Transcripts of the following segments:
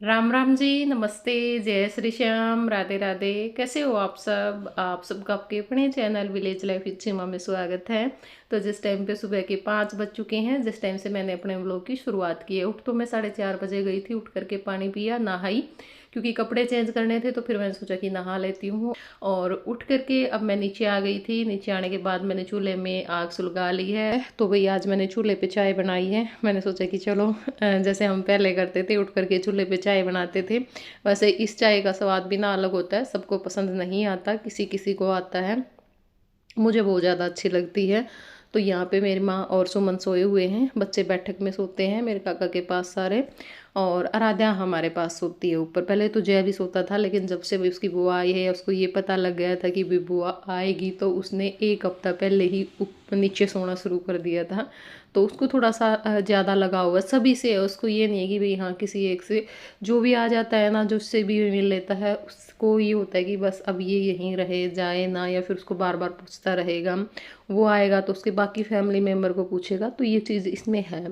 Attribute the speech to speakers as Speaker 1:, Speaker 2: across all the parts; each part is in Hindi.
Speaker 1: राम राम जी, नमस्ते, जय श्री श्याम, राधे राधे। कैसे हो आप सबका आपके अपने चैनल विलेज लाइफ इच्छिमा में स्वागत है। तो जिस टाइम पे सुबह के 5 बज चुके हैं, जिस टाइम से मैंने अपने व्लॉग की शुरुआत की है, उठ तो मैं 4:30 बजे गई थी। उठ करके पानी पिया, नहाई, क्योंकि कपड़े चेंज करने थे, तो फिर मैंने सोचा कि नहा लेती हूँ। और उठ करके अब मैं नीचे आ गई थी। नीचे आने के बाद मैंने चूल्हे में आग सुलगा ली है। तो भाई आज मैंने चूल्हे पे चाय बनाई है। मैंने सोचा कि चलो जैसे हम पहले करते थे, उठ करके चूल्हे पे चाय बनाते थे, वैसे इस चाय का स्वाद भी ना अलग होता है। सबको पसंद नहीं आता, किसी किसी को आता है। मुझे बहुत ज़्यादा अच्छी लगती है। तो यहाँ पे मेरी माँ और सुमन सोए हुए हैं। बच्चे बैठक में सोते हैं मेरे काका के पास सारे, और आराध्या हमारे पास सोती है ऊपर। पहले तो जय भी सोता था, लेकिन जब से भी उसकी बुआ आई है, उसको ये पता लग गया था कि भी बुआ आएगी, तो उसने 1 हफ्ता पहले ही नीचे सोना शुरू कर दिया था। तो उसको थोड़ा सा ज़्यादा लगा हुआ है सभी से। उसको ये नहीं है कि भाई हाँ किसी एक से, जो भी आ जाता है ना, जो उससे भी मिल लेता है, उसको ये होता है कि बस अब ये यहीं रहे जाए ना, या फिर उसको बार बार पूछता रहेगा। वो आएगा तो उसके बाकी फैमिली मेम्बर को पूछेगा, तो ये चीज़ इसमें है।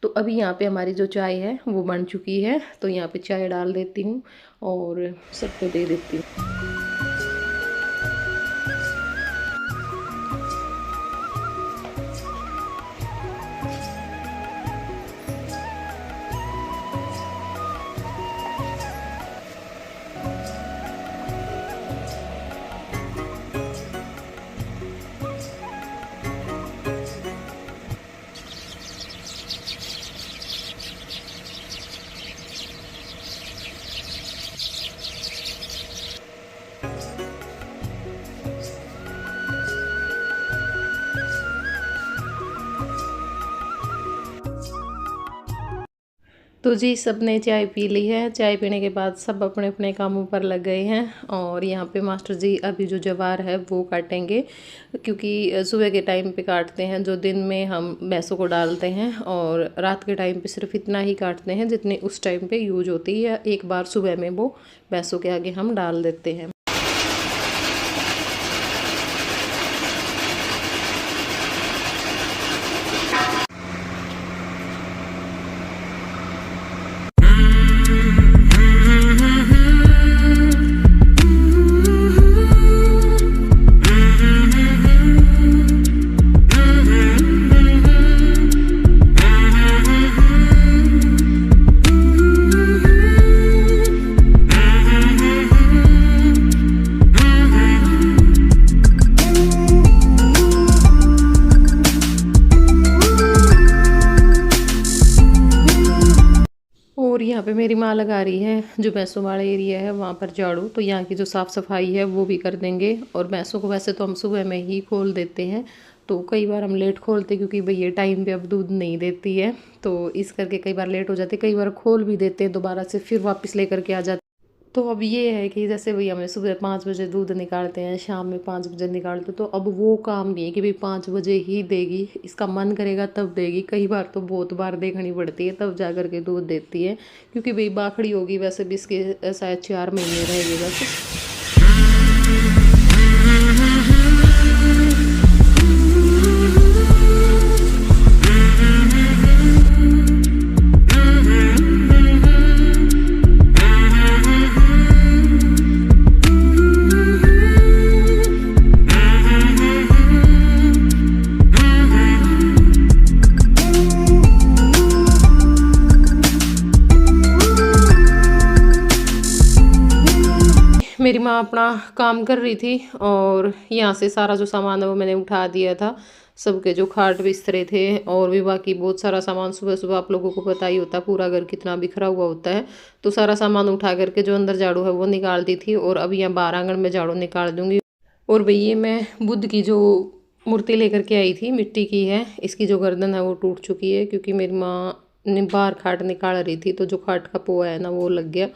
Speaker 1: तो अभी यहाँ पे हमारी जो चाय है वो बन चुकी है। तो यहाँ पे चाय डाल देती हूँ और सबको दे देती हूँ। तो जी सबने चाय पी ली है। चाय पीने के बाद सब अपने अपने कामों पर लग गए हैं। और यहाँ पे मास्टर जी अभी जो ज्वार है वो काटेंगे, क्योंकि सुबह के टाइम पे काटते हैं, जो दिन में हम भैंसों को डालते हैं, और रात के टाइम पे सिर्फ इतना ही काटते हैं जितनी उस टाइम पे यूज होती है। एक बार सुबह में वो भैंसों के आगे हम डाल देते हैं। और यहाँ पे मेरी माँ लगा रही है जो भैंसों वाला एरिया है वहाँ पर झाड़ू। तो यहाँ की जो साफ़ सफाई है वो भी कर देंगे। और भैंसों को वैसे तो हम सुबह में ही खोल देते हैं, तो कई बार हम लेट खोलते, क्योंकि भैया टाइम पे अब दूध नहीं देती है, तो इस करके कई बार लेट हो जाते। कई बार खोल भी देते हैं दोबारा से, फिर वापस लेकर के आ जाते। तो अब ये है कि जैसे भैया हमें सुबह 5 बजे दूध निकालते हैं, शाम में 5 बजे निकालते, तो अब वो काम नहीं है कि भाई 5 बजे ही देगी, इसका मन करेगा तब देगी। कई बार तो बहुत बार देखनी पड़ती है तब जा कर के दूध देती है, क्योंकि भाई बाखड़ी होगी। वैसे भी इसके शायद 4 महीने रहेगी बस। मेरी माँ अपना काम कर रही थी, और यहाँ से सारा जो सामान है वो मैंने उठा दिया था। सबके जो खाट बिस्तरे थे और भी बाकी बहुत सारा सामान, सुबह सुबह आप लोगों को पता ही होता है पूरा घर कितना बिखरा हुआ होता है। तो सारा सामान उठा करके जो अंदर झाड़ू है वो निकाल दी थी, और अब यहाँ बाहर आंगन में झाड़ू निकाल दूँगी। और भैया मैं बुद्ध की जो मूर्ति लेकर के आई थी, मिट्टी की है। इसकी जो गर्दन है वो टूट चुकी है, क्योंकि मेरी माँ ने बाहर खाट निकाल रही थी, तो जो खाट का पोआ है ना वो लग गया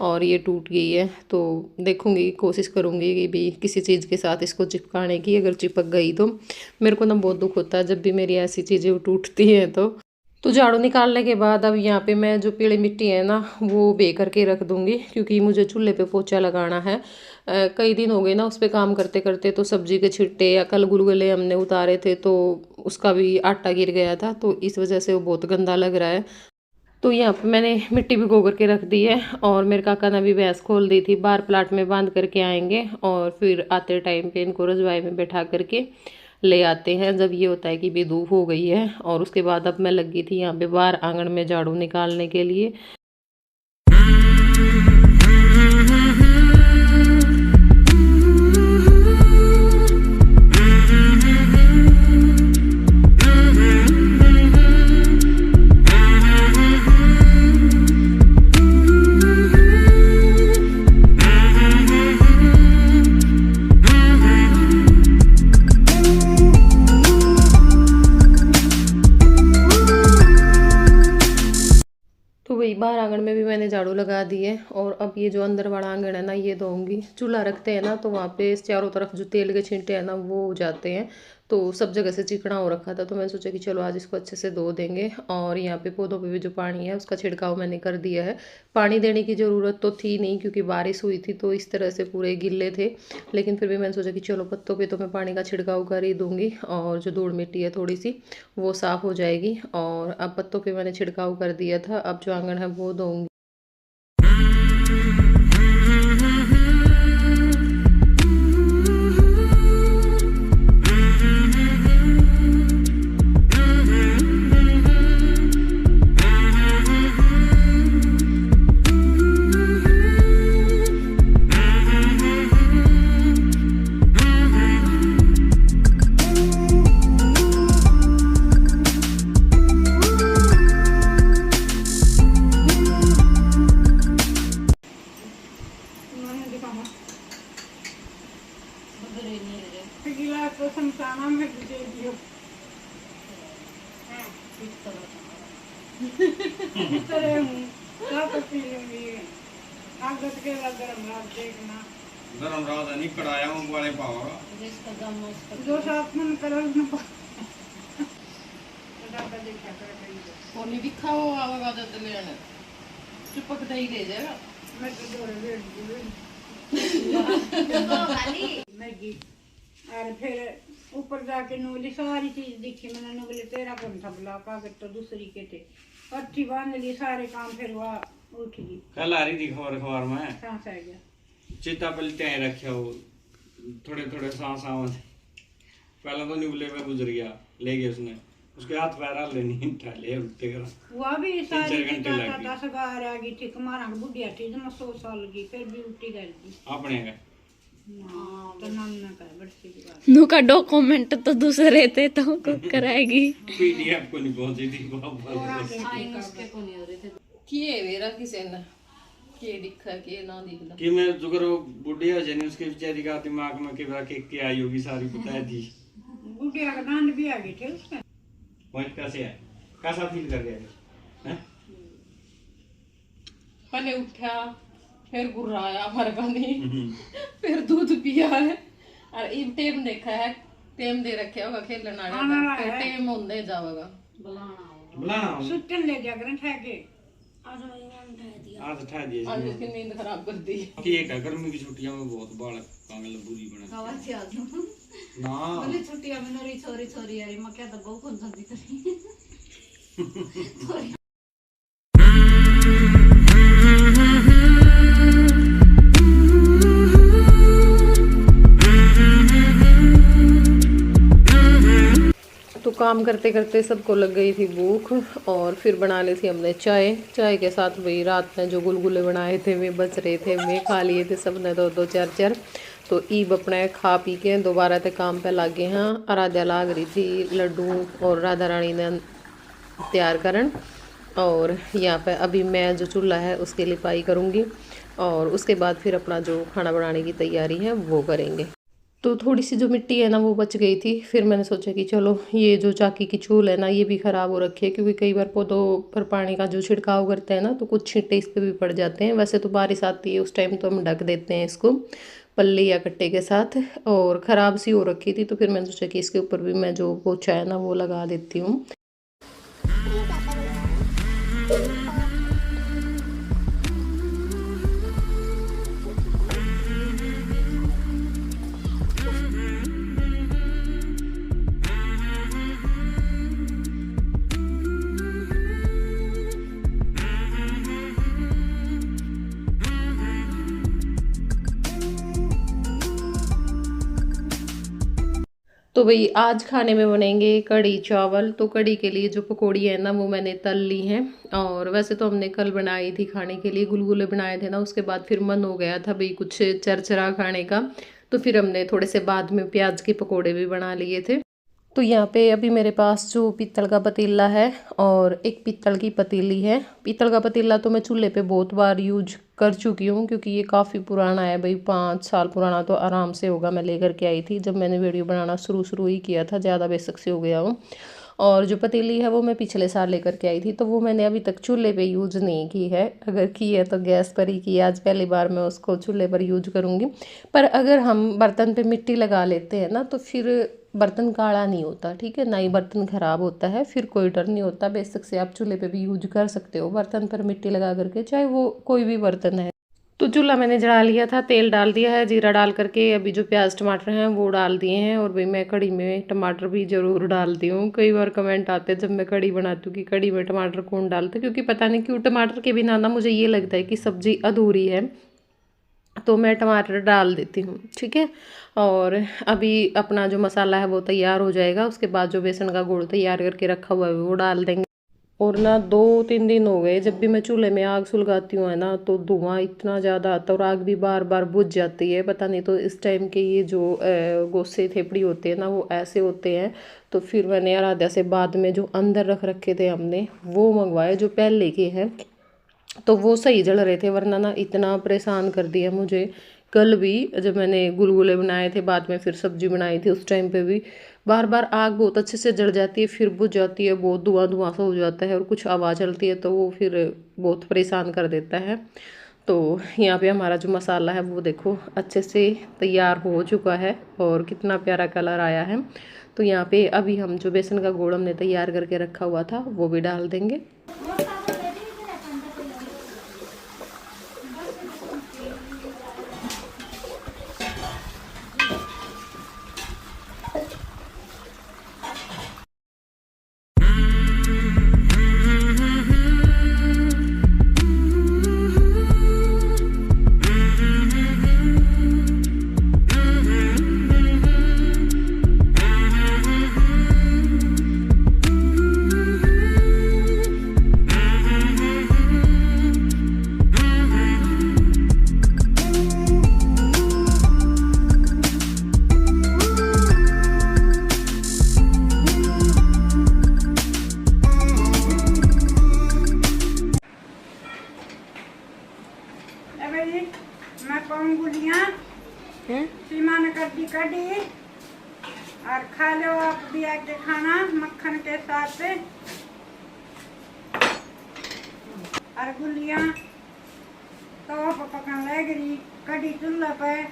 Speaker 1: और ये टूट गई है। तो देखूंगी, कोशिश करूंगी कि भी किसी चीज़ के साथ इसको चिपकाने की। अगर चिपक गई तो मेरे को ना बहुत दुख होता है जब भी मेरी ऐसी चीज़ें टूटती हैं। तो झाड़ू निकालने के बाद अब यहाँ पे मैं जो पीली मिट्टी है ना वो बे करके रख दूँगी, क्योंकि मुझे चूल्हे पे पोछा लगाना है। कई दिन हो गए ना उस पर काम करते करते, तो सब्जी के छिट्टे या कल गुलगुले हमने उतारे थे, तो उसका भी आटा गिर गया था, तो इस वजह से वो बहुत गंदा लग रहा है। तो यहाँ पे मैंने मिट्टी भिगो करके रख दी है और मेरे काका ने भी भैंस खोल दी थी, बाहर प्लाट में बांध करके आएंगे और फिर आते टाइम पे इनको रजवाई में बैठा करके ले आते हैं जब ये होता है कि भी धूप हो गई है। और उसके बाद अब मैं लगी थी यहाँ पे बाहर आंगन में झाड़ू निकालने के लिए। तो वही बाहर आंगन में भी मैंने झाड़ू लगा दी है और अब ये जो अंदर वाला आंगन है ना ये धोऊंगी। चूल्हा रखते हैं ना तो वहाँ पे चारों तरफ जो तेल के छींटे हैं ना वो हो जाते हैं, तो सब जगह से चिकना हो रखा था। तो मैंने सोचा कि चलो आज इसको अच्छे से धो देंगे। और यहाँ पे पौधों पे भी जो पानी है उसका छिड़काव मैंने कर दिया है। पानी देने की ज़रूरत तो थी नहीं क्योंकि बारिश हुई थी तो इस तरह से पूरे गिल्ले थे, लेकिन फिर भी मैंने सोचा कि चलो पत्तों पे तो मैं पानी का छिड़काव कर ही दूँगी और जो धूल मिट्टी है थोड़ी सी वो साफ़ हो जाएगी। और अब पत्तों पे मैंने छिड़काव कर दिया था, अब जो आंगन है वो धोऊँगी।
Speaker 2: गिलास तो समसाना में दे दियो। इस तरह हूँ क्या तो पी लूंगी। कागज के गरम रात देखना
Speaker 3: गरम रात नहीं कढ़ाया हूँ वाले पावा
Speaker 2: जो साथ में करो न
Speaker 1: कोनी भी खाओ आवा दे लेने चिपक दही ले जाएगा।
Speaker 2: मैं तो जोड़े मैगी और फिर ऊपर जाके नूली सारी चीज दिखी। मैंने बोले तेरा कौन था बुला कागज तो दूसरी के थे अच्छी बांध ली सारे काम। फिर वह उठ गई
Speaker 3: कल आ रही थी खबर खबर में
Speaker 2: सांस आ गया।
Speaker 3: चिता पलटे हैं रखे हो थोड़े थोड़े सांस आवाज। पहले तो निबले में गुजर गया ले गए उसने उसके हाथ पैर लेनी ठाले उठते करा
Speaker 2: वह भी सारी
Speaker 3: 3-4 घंटे लग गए।
Speaker 2: 10 गार आ गई थी कुमारा बुढ़िया थी जमा 100 साल की फिर भी उल्टी कर दी
Speaker 3: अपने का
Speaker 2: तो नाम ना कर बड़ी की बात।
Speaker 4: नु का डॉक्यूमेंट तो दूसरे थे तो को कराएगी।
Speaker 3: पीडीएफ को नहीं पहुंची थी
Speaker 1: किए वेरा किसे ना के दिखा के ना दिखला
Speaker 3: कि मैं जो करो बुढ़िया जने उसके बेचारी का दिमाग में के आई होगी सारी बता दी।
Speaker 2: बुढ़िया का दांत भी आ गई थी उसका।
Speaker 3: वही कैसे है कैसा फील कर रहे हैं?
Speaker 1: पहले उठा फिर गुर्राया हमारे पानी फिर दूध पिया है और इब टेम देखा है टेम दे रखे होगा खेलने आया फिर टेम होने जावेगा
Speaker 3: बुलाना
Speaker 2: सुतन ले जा कर ठहके
Speaker 3: आज उठा दिए
Speaker 1: आज इसकी नींद खराब कर दी
Speaker 3: कि एक गर्मी की छुट्टियों में बहुत बाल कांगल बुरी बना ना
Speaker 5: बोले छुट्टियां में नोरी छोरी छोरी यारी मैं क्या तो बहुत जल्दी करी तो काम करते करते सबको लग गई थी भूख और फिर बना ली थी हमने चाय। चाय के साथ वही रात में जो गुलगुले बनाए थे वे बच रहे थे, वे खा लिए थे सबने दो चार। तो ईब अपने खा पी के दोबारा से काम पे लग गए। हाँ आराध्या लाग रही थी लड्डू और राधा रानी ने तैयार करन। और यहाँ पे अभी मैं जो चूल्हा है उसकी लिपाई करूँगी और उसके बाद फिर अपना जो खाना बनाने की तैयारी है वो करेंगे। तो थोड़ी सी जो मिट्टी है ना वो बच गई थी, फिर मैंने सोचा कि चलो ये जो चाकी की चूल है ना ये भी ख़राब हो रखी है क्योंकि कई बार पौधों पर पानी का जो छिड़काव करते हैं ना तो कुछ छींटे इस पर भी पड़ जाते हैं। वैसे तो बारिश आती है उस टाइम तो हम ढक देते हैं इसको पल्ली या कट्टे के साथ, और ख़राब सी हो रखी थी तो फिर मैंने सोचा कि इसके ऊपर भी मैं जो पोछा है ना वो लगा देती हूँ। तो भाई आज खाने में बनेंगे कढ़ी चावल। तो कढ़ी के लिए जो पकौड़ी है ना वो मैंने तल ली हैं। और वैसे तो हमने कल बनाई थी खाने के लिए, गुलगुले बनाए थे ना, उसके बाद फिर मन हो गया था भाई कुछ चरचरा खाने का, तो फिर हमने थोड़े से बाद में प्याज के पकौड़े भी बना लिए थे। तो यहाँ पे अभी मेरे पास जो पीतल का पतीला है और एक पीतल की पतीली है। पीतल का पतीला तो मैं चूल्हे पे बहुत बार यूज कर चुकी हूँ क्योंकि ये काफ़ी पुराना है भाई, 5 साल पुराना तो आराम से होगा। मैं लेकर के आई थी जब मैंने वीडियो बनाना शुरू ही किया था, ज़्यादा बेशक से हो गया हूँ। और जो पतीली है वो मैं पिछले साल लेकर के आई थी, तो वो मैंने अभी तक चूल्हे पे यूज नहीं की है। अगर की है तो गैस पर ही की है, आज पहली बार मैं उसको चूल्हे पर यूज करूँगी। पर अगर हम बर्तन पे मिट्टी लगा लेते हैं ना तो फिर बर्तन काला नहीं होता, ठीक है, ना ही बर्तन ख़राब होता है, फिर कोई डर नहीं होता। बेशक से आप चूल्हे पे भी यूज कर सकते हो बर्तन पर मिट्टी लगा करके, चाहे वो कोई भी बर्तन है। तो चूल्हा मैंने जला लिया था, तेल डाल दिया है, जीरा डाल करके अभी जो प्याज टमाटर हैं वो डाल दिए हैं। और भाई मैं कढ़ी में टमाटर भी ज़रूर डालती हूँ। कई बार कमेंट आते हैं जब मैं कढ़ी बनाती हूँ कि कढ़ी में टमाटर कौन डालता है, क्योंकि पता नहीं क्यों टमाटर के बिना ना मुझे ये लगता है कि सब्ज़ी अधूरी है, तो मैं टमाटर डाल देती हूँ, ठीक है। और अभी अपना जो मसाला है वो तैयार हो जाएगा, उसके बाद जो बेसन का घोल तैयार करके रखा हुआ है वो डाल देंगे। और ना 2-3 दिन हो गए जब भी मैं चूल्हे में आग सुलगाती हूँ है ना, तो धुआं इतना ज़्यादा आता है और आग भी बार बार बुझ जाती है। पता नहीं तो इस टाइम के ये जो गोसे थेपड़ी होते हैं ना वो ऐसे होते हैं। तो फिर मैंने आराध्या से बाद में जो अंदर रख रखे थे हमने वो मंगवाए, जो पहले के हैं, तो वो सही जल रहे थे, वरना ना इतना परेशान कर दिया मुझे। कल भी जब मैंने गुलगुले बनाए थे, बाद में फिर सब्जी बनाई थी, उस टाइम पे भी बार बार आग बहुत अच्छे से जल जाती है, फिर बुझ जाती है, बहुत धुआं सा हो जाता है और कुछ आवाज़ चलती है, तो वो फिर बहुत परेशान कर देता है। तो यहाँ पे हमारा जो मसाला है वो देखो अच्छे से तैयार हो चुका है और कितना प्यारा कलर आया है। तो यहाँ पे अभी हम जो बेसन का घोल हमने तैयार करके रखा हुआ था वो भी डाल देंगे।
Speaker 2: मैं पाऊँ गुलियाँ सीमा ने कर दी कढ़ी, और खा लो आप भी आके खाना मक्खन के साथ। और गुलियाँ तो पकन ले गिरी, कढ़ी चूल्हा पे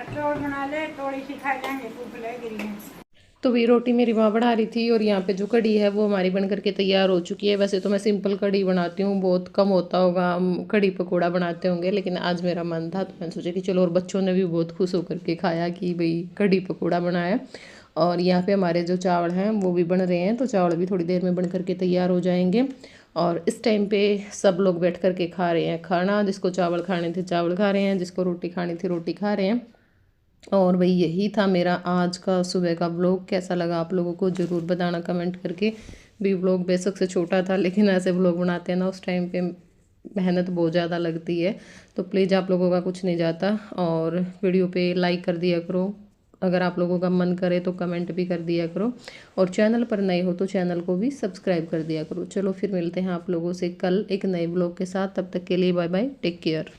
Speaker 2: चौल बना ले, थोड़ी सी खा जाएंगे, भूख ले गिरी है।
Speaker 5: तो भी रोटी मेरी माँ बना रही थी और यहाँ पे जो कढ़ी है वो हमारी बन करके तैयार हो चुकी है। वैसे तो मैं सिंपल कढ़ी बनाती हूँ, बहुत कम होता होगा हम कढ़ी पकौड़ा बनाते होंगे, लेकिन आज मेरा मन था तो मैंने सोचा कि चलो, और बच्चों ने भी बहुत खुश होकर के खाया कि भाई कढ़ी पकौड़ा बनाया। और यहाँ पे हमारे जो चावल हैं वो भी बन रहे हैं, तो चावल भी थोड़ी देर में बन करके तैयार हो जाएंगे। और इस टाइम पे सब लोग बैठ करके खा रहे हैं खाना, जिसको चावल खाने थे चावल खा रहे हैं, जिसको रोटी खानी थी रोटी खा रहे हैं। और भाई यही था मेरा आज का सुबह का व्लॉग। कैसा लगा आप लोगों को ज़रूर बताना कमेंट करके। भी व्लॉग बेशक से छोटा था, लेकिन ऐसे व्लॉग बनाते हैं ना उस टाइम पे मेहनत बहुत ज़्यादा लगती है, तो प्लीज़ आप लोगों का कुछ नहीं जाता। और वीडियो पे लाइक कर दिया करो, अगर आप लोगों का मन करे तो कमेंट भी कर दिया करो, और चैनल पर नए हो तो चैनल को भी सब्सक्राइब कर दिया करो। चलो फिर मिलते हैं आप लोगों से कल एक नए व्लॉग के साथ, तब तक के लिए बाय बाय, टेक केयर।